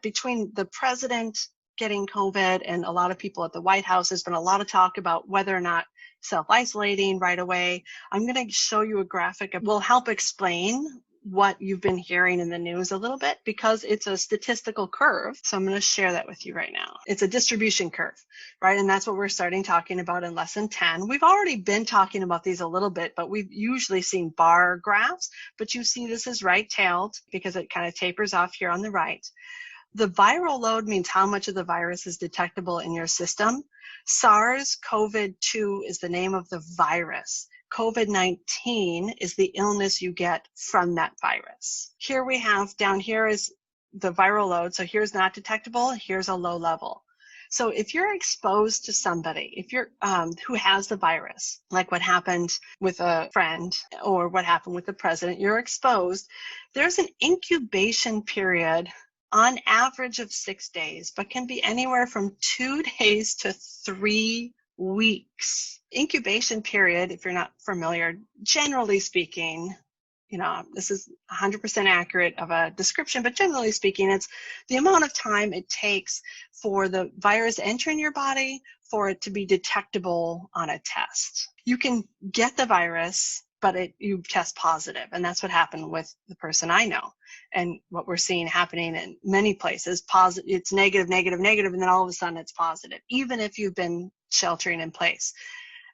between the president getting COVID and a lot of people at the White House, there's been a lot of talk about whether or not self-isolating right away. I'm going to show you a graphic that will help explain what you've been hearing in the news a little bit, because it's a statistical curve. So I'm going to share that with you right now. It's a distribution curve, right? And that's what we're starting talking about in lesson 10. We've already been talking about these a little bit, but we've usually seen bar graphs, but you see this is right-tailed because it kind of tapers off here on the right. The viral load means how much of the virus is detectable in your system. SARS-CoV-2 is the name of the virus. COVID-19 is the illness you get from that virus. Here we have, down here is the viral load. So here's not detectable, here's a low level. So if you're exposed to somebody, if you're who has the virus, like what happened with a friend or what happened with the president, you're exposed, there's an incubation period on average of 6 days, but can be anywhere from 2 days to 3 weeks. Incubation period, if you're not familiar, generally speaking, this is 100% accurate of a description, but generally speaking, it's the amount of time it takes for the virus to enter in your body for it to be detectable on a test. You can get the virus, but you test positive, and that's what happened with the person I know. And what we're seeing happening in many places, it's negative, negative, negative, and then all of a sudden it's positive, even if you've been sheltering in place.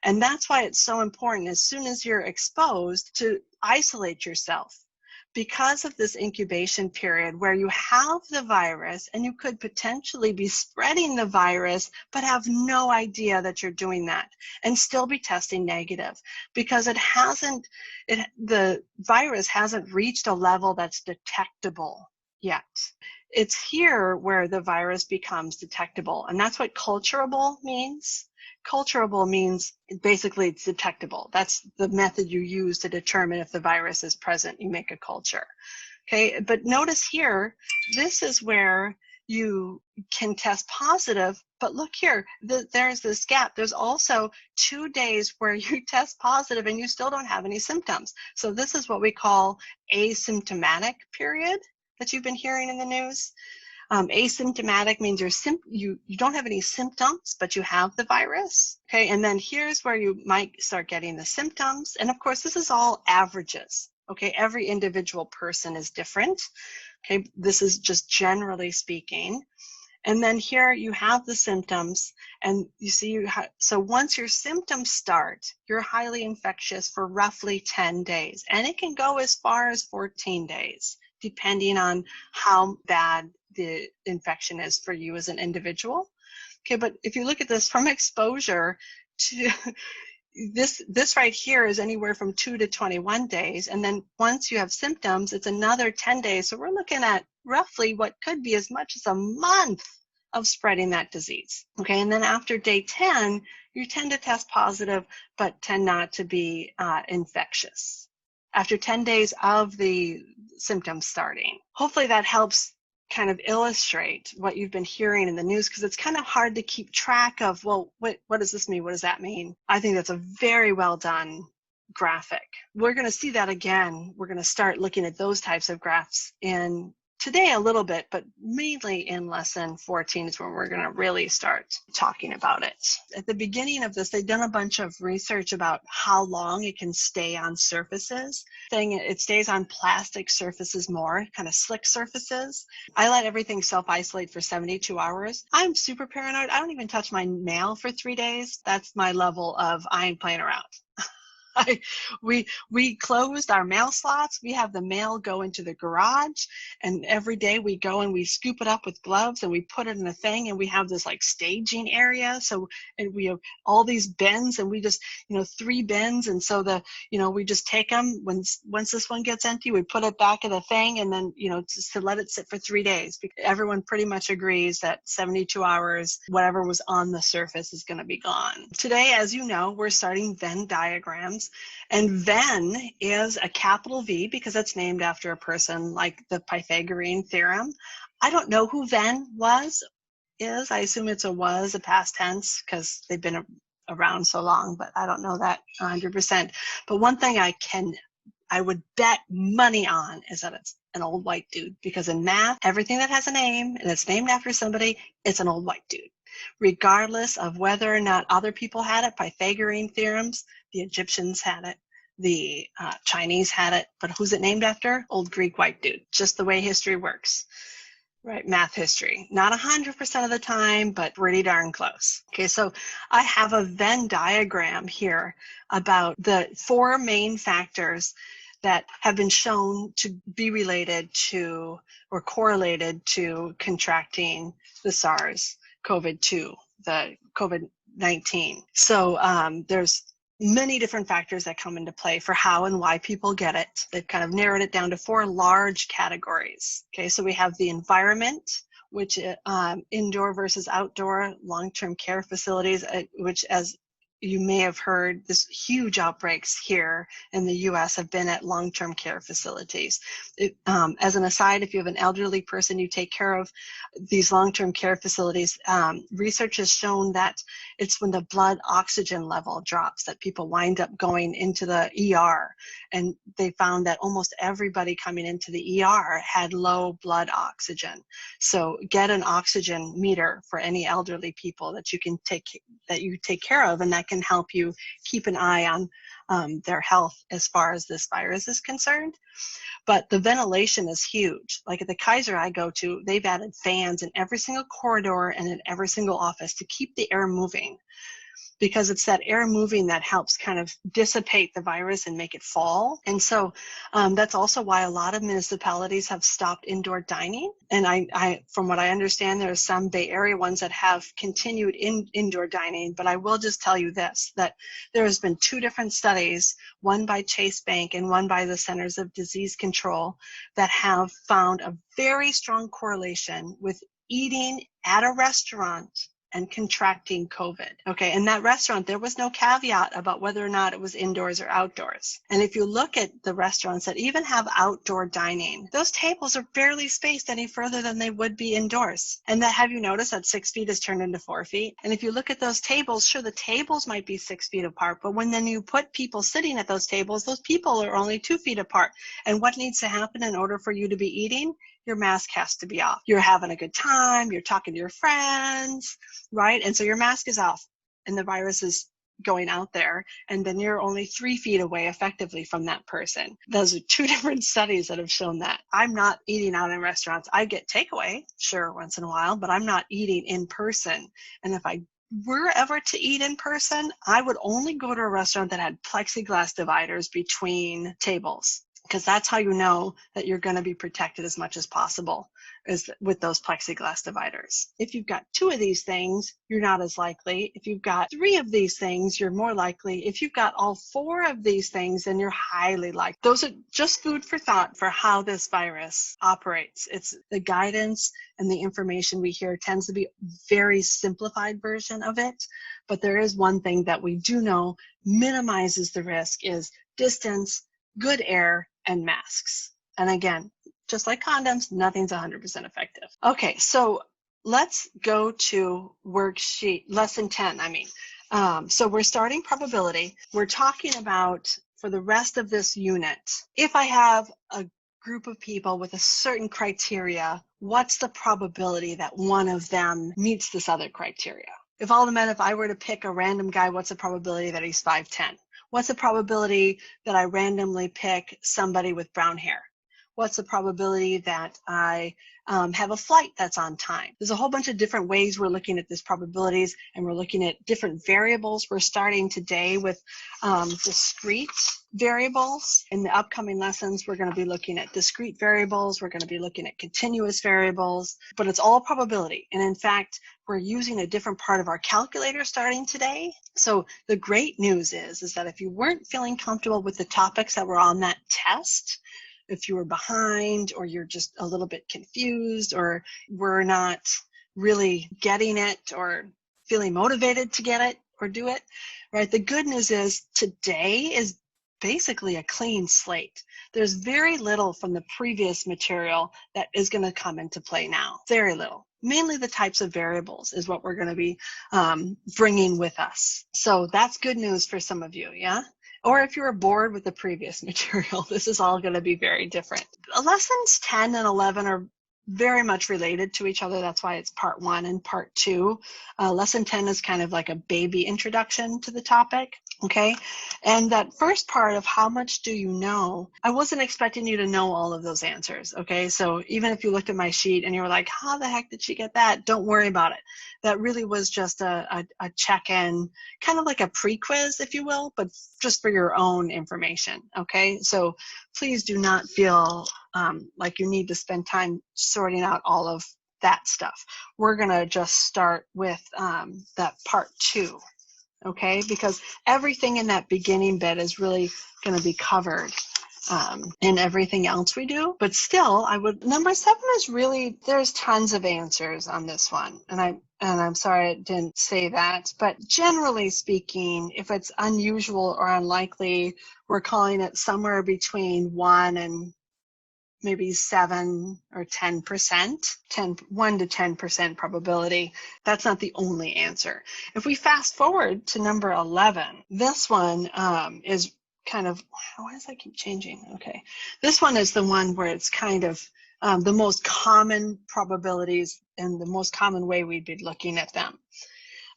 And that's why it's so important, as soon as you're exposed, to isolate yourself, because of this incubation period where you have the virus and you could potentially be spreading the virus but have no idea that you're doing that and still be testing negative, because the virus hasn't reached a level that's detectable yet. It's here where the virus becomes detectable, and that's what culturable means. Culturable means basically it's detectable. That's the method you use to determine if the virus is present. You make a culture. Okay, but notice here, this is where you can test positive, but look here, there's this gap. There's also 2 days where you test positive and you still don't have any symptoms. So this is what we call asymptomatic period that you've been hearing in the news. Asymptomatic means you don't have any symptoms, but you have the virus. Okay, and then here's where you might start getting the symptoms. And of course, this is all averages. Okay, every individual person is different. Okay, this is just generally speaking. And then here you have the symptoms, and you see so once your symptoms start, you're highly infectious for roughly 10 days, and it can go as far as 14 days, depending on how bad the infection is for you as an individual. Okay, but if you look at this from exposure to this right here is anywhere from 2 to 21 days, and then once you have symptoms, it's another 10 days. So we're looking at roughly what could be as much as a month of spreading that disease. Okay, and then after day 10, you tend to test positive, but tend not to be infectious after 10 days of the symptoms starting. Hopefully that helps kind of illustrate what you've been hearing in the news, because it's kind of hard to keep track of, well, what does this mean? What does that mean? I think that's a very well done graphic. We're going to see that again. We're going to start looking at those types of graphs in today a little bit, but mainly in lesson 14 is where we're going to really start talking about it. At the beginning of this, they've done a bunch of research about how long it can stay on surfaces. It stays on plastic surfaces more, kind of slick surfaces. I let everything self-isolate for 72 hours. I'm super paranoid. I don't even touch my mail for 3 days. That's my level of I ain't playing around. We closed our mail slots. We have the mail go into the garage, and every day we go and we scoop it up with gloves and we put it in a thing, and we have this like staging area. So, and we have all these bins, and we just, 3 bins. And so we just take them once this one gets empty, we put it back in the thing, and then, just to let it sit for 3 days. Everyone pretty much agrees that 72 hours, whatever was on the surface is going to be gone. Today, as you know, we're starting Venn diagrams. And Venn is a capital V because it's named after a person, like the Pythagorean theorem. I don't know who Venn is. I assume it's a past tense because they've been around so long, but I don't know that 100%. But one thing I can I would bet money on is that it's an old white dude, because in math, everything that has a name and it's named after somebody, it's an old white dude. Regardless of whether or not other people had it, Pythagorean theorems, the Egyptians had it, the Chinese had it, but who's it named after? Old Greek white dude, just the way history works. Right, math history. Not 100% of the time, but pretty darn close. Okay, so I have a Venn diagram here about the 4 main factors that have been shown to be related to or correlated to contracting the SARS-CoV-2, the COVID-19. So there's many different factors that come into play for how and why people get it. They've kind of narrowed it down to 4 large categories. Okay, so we have the environment, which indoor versus outdoor, long-term care facilities, which, as you may have heard, this huge outbreaks here in the U.S. have been at long-term care facilities. As an aside, if you have an elderly person you take care of, these long-term care facilities, research has shown that it's when the blood oxygen level drops that people wind up going into the ER. And they found that almost everybody coming into the ER had low blood oxygen. So get an oxygen meter for any elderly people that you take care of, and that can help you keep an eye on their health as far as this virus is concerned. But the ventilation is huge. Like at the Kaiser I go to, they've added fans in every single corridor and in every single office to keep the air moving, because it's that air moving that helps kind of dissipate the virus and make it fall. And so that's also why a lot of municipalities have stopped indoor dining. And I from what I understand, there are some Bay Area ones that have continued indoor dining. But I will just tell you this, that there has been 2 different studies, one by Chase Bank and one by the Centers of Disease Control, that have found a very strong correlation with eating at a restaurant and contracting COVID. Okay, in that restaurant, there was no caveat about whether or not it was indoors or outdoors. And if you look at the restaurants that even have outdoor dining, those tables are barely spaced any further than they would be indoors. And that, have you noticed that 6 feet is turned into 4 feet? And if you look at those tables, sure, the tables might be 6 feet apart, but when then you put people sitting at those people are only 2 feet apart. And what needs to happen in order for you to be eating? Your mask has to be off. You're having a good time, you're talking to your friends, right? And so your mask is off and the virus is going out there, and then you're only 3 feet away effectively from that person. Those are 2 different studies that have shown that. I'm not eating out in restaurants. I get takeaway, sure, once in a while, but I'm not eating in person. And if I were ever to eat in person, I would only go to a restaurant that had plexiglass dividers between tables, because that's how you know that you're going to be protected as much as possible, is with those plexiglass dividers. If you've got 2 of these things, you're not as likely. If you've got 3 of these things, you're more likely. If you've got all 4 of these things, then you're highly likely. Those are just food for thought for how this virus operates. It's the guidance and the information we hear tends to be a very simplified version of it. But there is one thing that we do know minimizes the risk is distance, good air, and masks. And again, just like condoms, nothing's 100% effective. Okay, so let's go to worksheet, lesson 10, So we're starting probability. We're talking about, for the rest of this unit, if I have a group of people with a certain criteria, what's the probability that one of them meets this other criteria? If I were to pick a random guy, what's the probability that he's 5'10"? What's the probability that I randomly pick somebody with brown hair? What's the probability that I have a flight that's on time? There's a whole bunch of different ways we're looking at these probabilities, and we're looking at different variables. We're starting today with discrete variables. In the upcoming lessons, we're going to be looking at discrete variables. We're going to be looking at continuous variables, but it's all probability. And in fact, we're using a different part of our calculator starting today. So the great news is that if you weren't feeling comfortable with the topics that were on that test, if you were behind, or you're just a little bit confused, or we're not really getting it or feeling motivated to get it or do it, right? The good news is today is basically a clean slate. There's very little from the previous material that is going to come into play now. Very little. Mainly the types of variables is what we're going to be bringing with us. So that's good news for some of you, yeah? Or if you were bored with the previous material, this is all going to be very different. Lessons 10 and 11 are very much related to each other. That's why it's part 1 and part 2. Lesson 10 is kind of like a baby introduction to the topic. Okay, and that first part of how much do you know, I wasn't expecting you to know all of those answers. Okay, so even if you looked at my sheet and you were like, how the heck did she get that? Don't worry about it. That really was just a check-in, kind of like a pre-quiz, if you will, but just for your own information. Okay, so please do not feel like you need to spend time sorting out all of that stuff. We're gonna just start with that part 2. Okay, because everything in that beginning bit is really going to be covered in everything else we do. But still, number 7 is really, there's tons of answers on this one, and I'm sorry I didn't say that, but generally speaking, if it's unusual or unlikely, we're calling it somewhere between 1 and maybe 7 or 10%, 1 to 10% probability. That's not the only answer. If we fast forward to number 11, this one is kind of, why does that keep changing? Okay, this one is the one where it's kind of the most common probabilities and the most common way we'd be looking at them.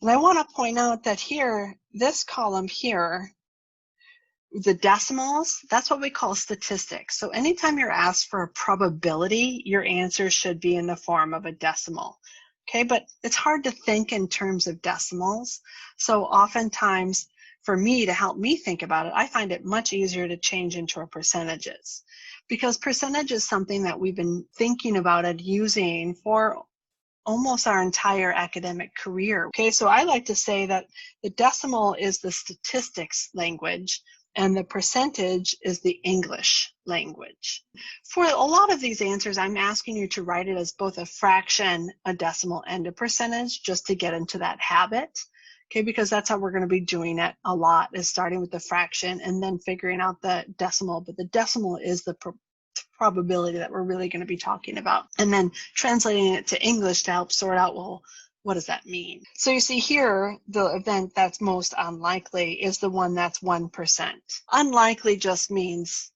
And I want to point out that here, this column here, the decimals, that's what we call statistics. So anytime you're asked for a probability, your answer should be in the form of a decimal. Okay, but it's hard to think in terms of decimals. So oftentimes, for me, to help me think about it, I find it much easier to change into our percentages, because percentage is something that we've been thinking about and using for almost our entire academic career. Okay, so I like to say that the decimal is the statistics language, and the percentage is the English language. For a lot of these answers, I'm asking you to write it as both a fraction, a decimal, and a percentage, just to get into that habit. Okay, because that's how we're going to be doing it a lot, is starting with the fraction and then figuring out the decimal. But the decimal is the probability that we're really going to be talking about. And then translating it to English to help sort out, well, what does that mean? So you see here, the event that's most unlikely is the one that's 1%. Unlikely just means,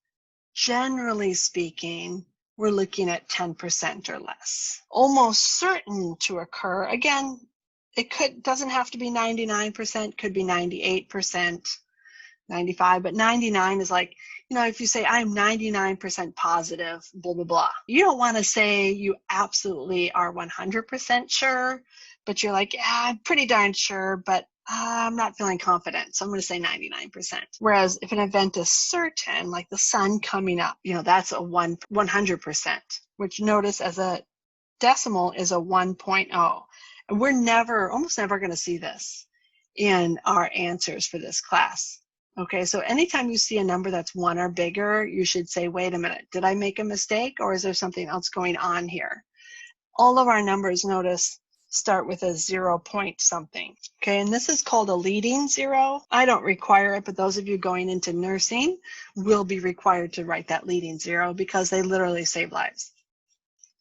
generally speaking, we're looking at 10% or less. Almost certain to occur, again, it doesn't have to be 99%, could be 98%, 95, but 99 is like, you know, if you say I'm 99% positive, blah, blah, blah. You don't want to say you absolutely are 100% sure, but you're like, yeah, I'm pretty darn sure, but I'm not feeling confident, so I'm going to say 99%. Whereas if an event is certain, like the sun coming up, you know, that's a 100%, which notice as a decimal is a 1.0. And we're almost never going to see this in our answers for this class. Okay, so anytime you see a number that's 1 or bigger, you should say, wait a minute, did I make a mistake, or is there something else going on here? All of our numbers, notice, start with a 0 point something. Okay, and this is called a leading zero. I don't require it, but those of you going into nursing will be required to write that leading zero, because they literally save lives.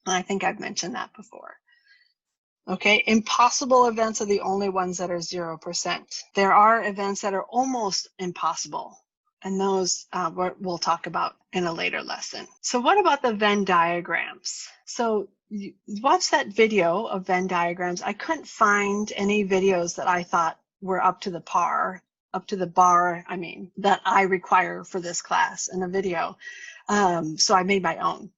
And I think I've mentioned that before. Okay, impossible events are the only ones that are 0%. There are events that are almost impossible, and those we'll talk about in a later lesson. So what about the Venn diagrams? So you watch that video of Venn diagrams. I couldn't find any videos that I thought were up to the bar, that I require for this class in a video. So I made my own.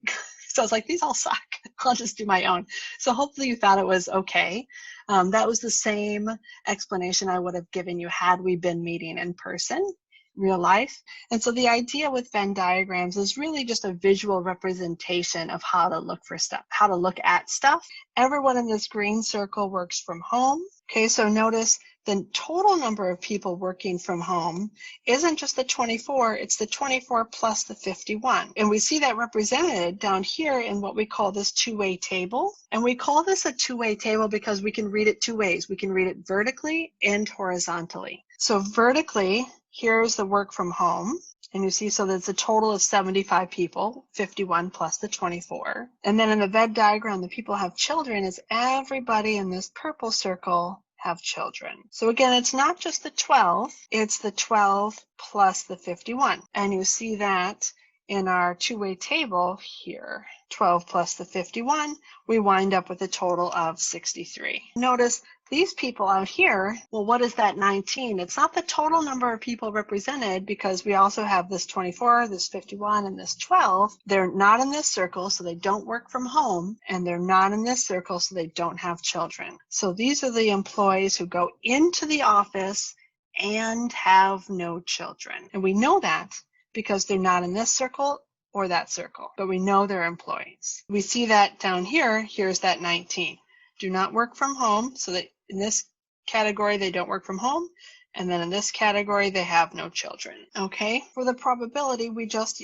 So I was like, these all suck. I'll just do my own. So hopefully you thought it was okay. That was the same explanation I would have given you had we been meeting in person, real life. And so the idea with Venn diagrams is really just a visual representation of how to look for stuff, how to look at stuff. Everyone in this green circle works from home. Okay, so notice the total number of people working from home isn't just the 24, it's the 24 plus the 51. And we see that represented down here in what we call this two-way table. And we call this a two-way table because we can read it two ways. We can read it vertically and horizontally. So vertically, here's the work from home. And you see, so that's a total of 75 people, 51 plus the 24. And then in the Venn diagram, the people have children is everybody in this purple circle have children. So again, it's not just the 12, it's the 12 plus the 51. And you see that in our two-way table here, 12 plus the 51, we wind up with a total of 63. Notice these people out here, well, what is that 19? It's not the total number of people represented because we also have this 24, this 51, and this 12. They're not in this circle, so they don't work from home, and they're not in this circle, so they don't have children. So these are the employees who go into the office and have no children. And we know that because they're not in this circle or that circle, but we know they're employees. We see that down here. Here's that 19. Do not work from home, so that in this category they don't work from home, and then in this category they have no children. Okay, for the probability, we just,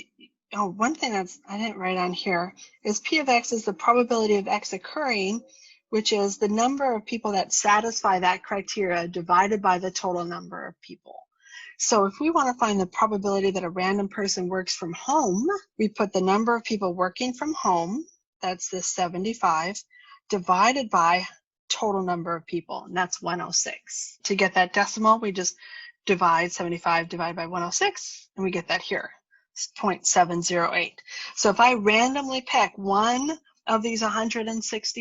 one thing that's I didn't write on here is P of X is the probability of X occurring, which is the number of people that satisfy that criteria divided by the total number of people. So if we want to find the probability that a random person works from home, we put the number of people working from home, that's this 75, divided by total number of people, and that's 106. To get that decimal, we just divide 75 divided by 106, and we get that here. It's 0.708. So if I randomly pick one of these 106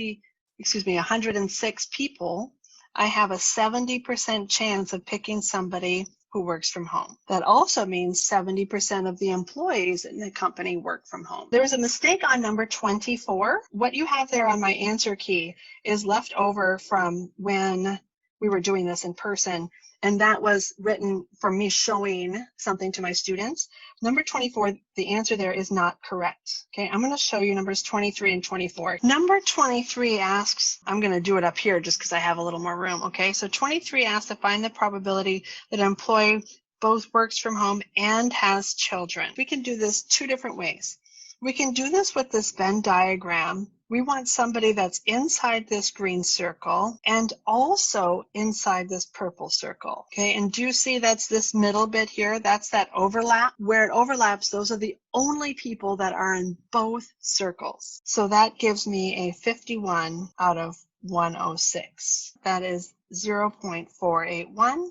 people, I have a 70% chance of picking somebody who works from home. That also means 70% of the employees in the company work from home. There's a mistake on number 24. What you have there on my answer key is left over from when we were doing this in person, and that was written from me showing something to my students. Number 24, the answer there is not correct. Okay, I'm going to show you numbers 23 and 24. Number 23 asks, I'm going to do it up here just because I have a little more room. Okay, so 23 asks to find the probability that an employee both works from home and has children. We can do this two different ways. We can do this with this Venn diagram. We want somebody that's inside this green circle and also inside this purple circle. Okay, and do you see that's this middle bit here? That's that overlap. Where it overlaps, those are the only people that are in both circles. So that gives me a 51 out of 106. That is 0.481.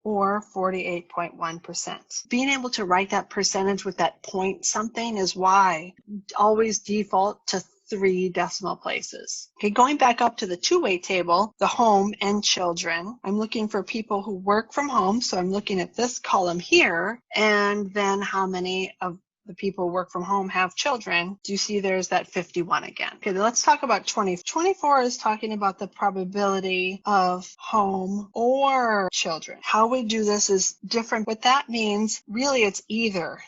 or 48.1%. Being able to write that percentage with that point something is why always default to 3 decimal places. Okay, going back up to the two-way table, the home and children, I'm looking for people who work from home, so I'm looking at this column here, and then how many of the people who work from home have children. Do you see there's that 51 again? Okay, let's talk about 20. 24 is talking about the probability of home or children. How we do this is different. What that means, really, it's either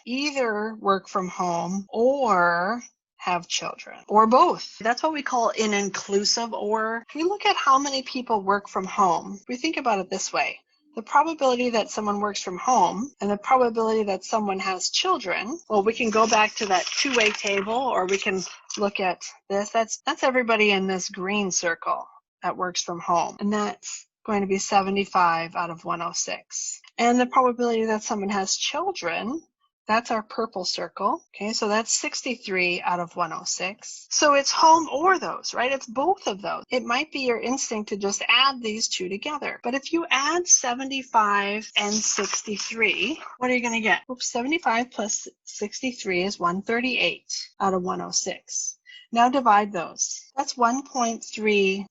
work from home or have children, or both. That's what we call an inclusive or. If we look at how many people work from home, we think about it this way. The probability that someone works from home and the probability that someone has children, well, we can go back to that two-way table, or we can look at this. That's everybody in this green circle that works from home, and that's going to be 75 out of 106. And the probability that someone has children, that's our purple circle. Okay, so that's 63 out of 106. So it's home or those, right? It's both of those. It might be your instinct to just add these two together. But if you add 75 and 63, what are you going to get? Oops, 75 plus 63 is 138 out of 106. Now divide those. That's 1.302.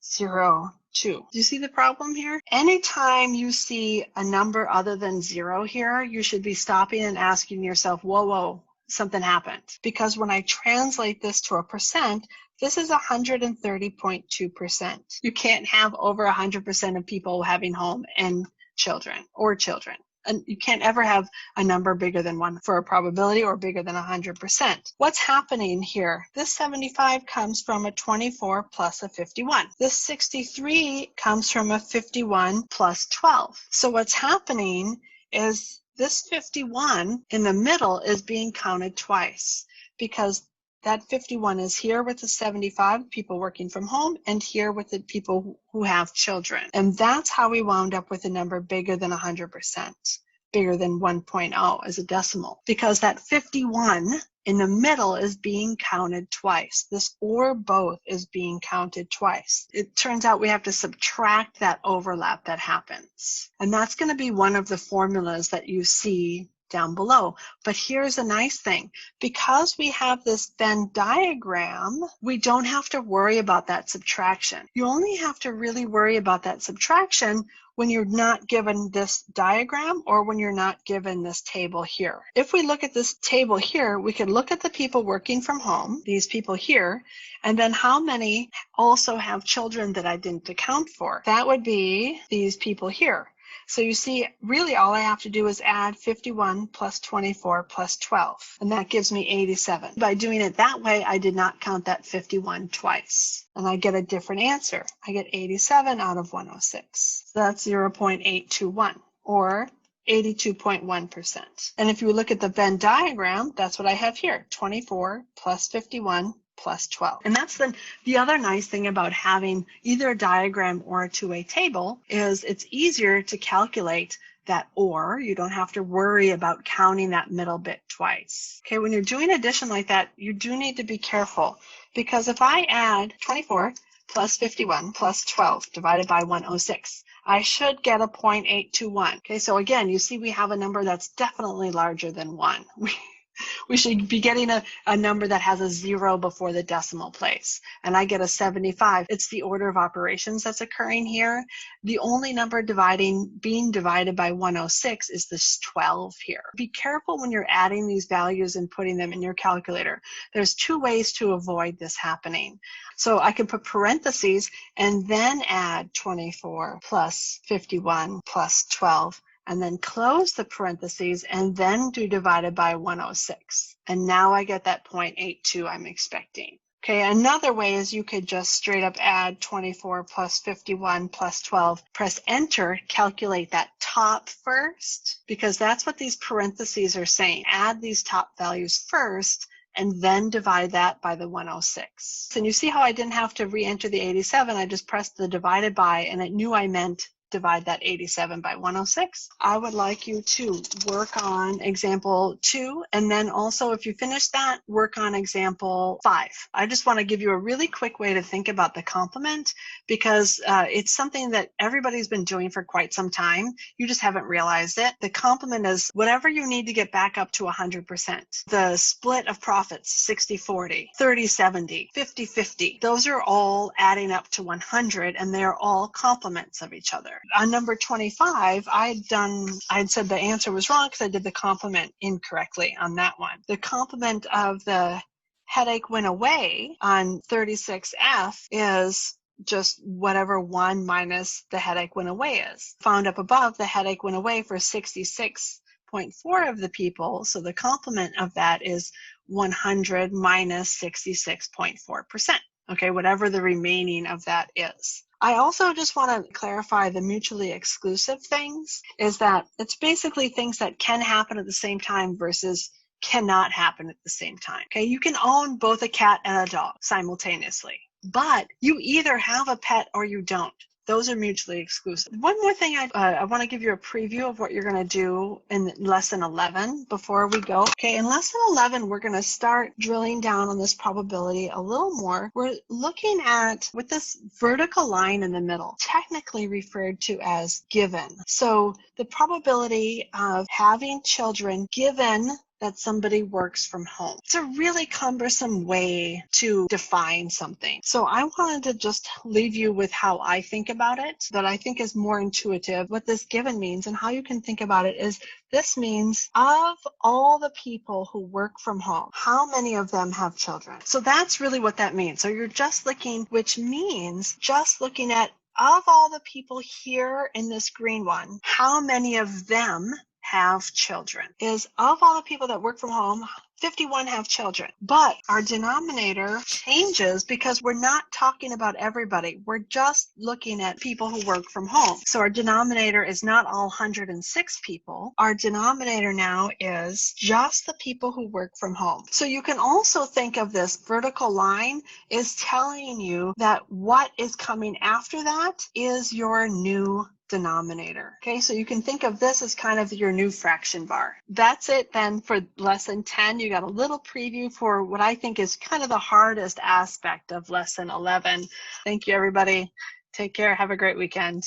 Do you see the problem here? Anytime you see a number other than 0 here, you should be stopping and asking yourself, whoa, something happened. Because when I translate this to a percent, this is 130.2%. You can't have over 100% of people having home and children or children. And you can't ever have a number bigger than 1 for a probability or bigger than 100%. What's happening here? This 75 comes from a 24 plus a 51. This 63 comes from a 51 plus 12. So what's happening is this 51 in the middle is being counted twice, because that 51 is here with the 75 people working from home and here with the people who have children. And that's how we wound up with a number bigger than 100%, bigger than 1.0 as a decimal. Because that 51 in the middle is being counted twice. This or both is being counted twice. It turns out we have to subtract that overlap that happens. And that's going to be one of the formulas that you see down below. But here's a nice thing. Because we have this Venn diagram, we don't have to worry about that subtraction. You only have to really worry about that subtraction when you're not given this diagram or when you're not given this table here. If we look at this table here, we could look at the people working from home, these people here, and then how many also have children that I didn't account for. That would be these people here. So you see, really all I have to do is add 51 plus 24 plus 12, and that gives me 87. By doing it that way, I did not count that 51 twice, and I get a different answer. I get 87 out of 106. So that's 0.821, or 82.1%. And if you look at the Venn diagram, that's what I have here, 24 plus 51 plus 12. And that's the other nice thing about having either a diagram or a two-way table is it's easier to calculate that or. You don't have to worry about counting that middle bit twice. Okay, when you're doing addition like that, you do need to be careful, because if I add 24 plus 51 plus 12 divided by 106, I should get a 0.821. Okay, so again, you see we have a number that's definitely larger than 1. We should be getting a number that has a 0 before the decimal place. And I get a 75. It's the order of operations that's occurring here. The only number being divided by 106 is this 12 here. Be careful when you're adding these values and putting them in your calculator. There's two ways to avoid this happening. So I can put parentheses and then add 24 plus 51 plus 12. And then close the parentheses and then do divided by 106. And now I get that 0.82 I'm expecting. Okay, another way is you could just straight up add 24 plus 51 plus 12, press enter, calculate that top first, because that's what these parentheses are saying. Add these top values first and then divide that by the 106. And you see how I didn't have to re-enter the 87, I just pressed the divided by and it knew I meant divide that 87 by 106. I would like you to work on example 2, and then also if you finish that, work on example 5. I just want to give you a really quick way to think about the complement, because it's something that everybody's been doing for quite some time. You just haven't realized it. The complement is whatever you need to get back up to 100%. The split of profits, 60-40, 30-70, 50-50. Those are all adding up to 100, and they're all complements of each other. On number 25, I'd said the answer was wrong because I did the complement incorrectly on that one. The complement of the headache went away on 36F is just whatever 1 minus the headache went away is. Found up above, the headache went away for 66.4 of the people, so the complement of that is 100 minus 66.4%. Okay, whatever the remaining of that is. I also just want to clarify the mutually exclusive things, is that it's basically things that can happen at the same time versus cannot happen at the same time. Okay, you can own both a cat and a dog simultaneously, but you either have a pet or you don't. Those are mutually exclusive. One more thing, I want to give you a preview of what you're going to do in lesson 11 before we go. Okay, in lesson 11, we're going to start drilling down on this probability a little more. We're looking at, with this vertical line in the middle, technically referred to as given. So the probability of having children given that somebody works from home. It's a really cumbersome way to define something. So I wanted to just leave you with how I think about it, that I think is more intuitive. What this given means and how you can think about it is, this means of all the people who work from home, how many of them have children? So that's really what that means. So you're just looking, which means just looking at, of all the people here in this green one, how many of them have children? Is of all the people that work from home, 51 have children. But our denominator changes because we're not talking about everybody. We're just looking at people who work from home. So our denominator is not all 106 people. Our denominator now is just the people who work from home. So you can also think of this vertical line is telling you that what is coming after that is your new denominator. Okay, so you can think of this as kind of your new fraction bar. That's it then for lesson 10. You You got a little preview for what I think is kind of the hardest aspect of lesson 11. Thank you, everybody. Take care. Have a great weekend.